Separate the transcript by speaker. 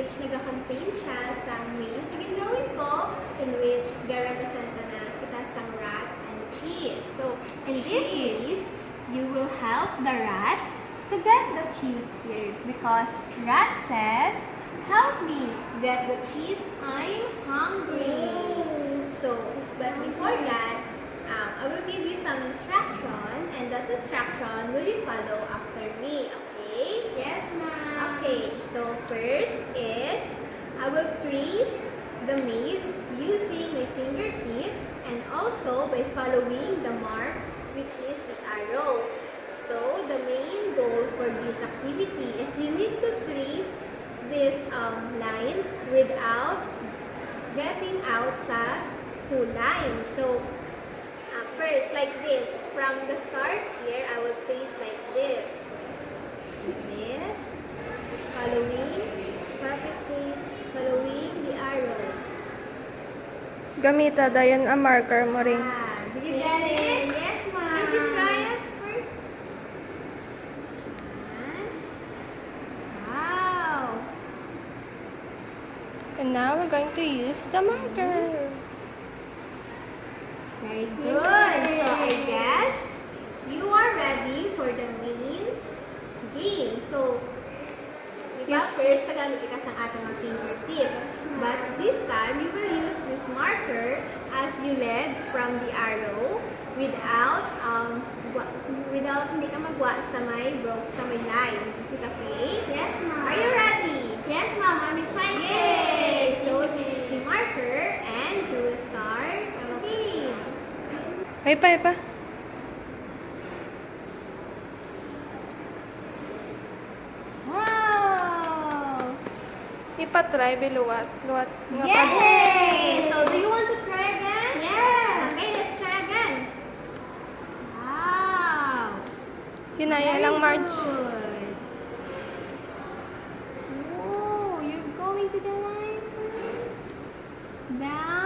Speaker 1: which nag-contain siya sa maze na ginawin ko, in which ga-representa na kita sa rat and cheese. So, in this maze, you will help the rat to get the cheese here because rat says, "Help me get the cheese, I'm hungry." So, but before that, I will give you some instruction and that instruction will you follow after me, okay?
Speaker 2: Yes, ma'am.
Speaker 1: Okay, so first is, I will trace the maze using my fingertip and also by following the mark which is the arrow. So, the main goal for this activity is you need to trace this line without getting out sa two lines. So, first, like this. From the start here, I will trace like this. This. Following. Perfect trace. Following the arrow.
Speaker 3: Gamita dayon ang marker mo rin.
Speaker 1: Did you get it?
Speaker 2: Yes, ma'am.
Speaker 1: Should you try it first? Wow.
Speaker 3: And now we're going to use the marker.
Speaker 1: Very good. So I guess you are ready for the main game. So, diba, first tagamit kita sa ating fingertip. But this time, you will use this marker as you led from the arrow without hindi ka magwa sa may line. Is it okay?
Speaker 2: Yes, ma'am.
Speaker 1: Are you ready?
Speaker 2: Yes, ma'am. I'm excited.
Speaker 1: Yay! So, this is the marker and we will start the game.
Speaker 3: Ay pa.
Speaker 1: Wow!
Speaker 3: Ipa-try biluwat. Luwat nga pa.
Speaker 1: Yay! So, do you want to try again?
Speaker 2: Yes.
Speaker 1: Okay, let's try again. Wow!
Speaker 3: Hinaya
Speaker 1: Very
Speaker 3: lang, Marge.
Speaker 1: good. Oh, you're going to the line first. Down.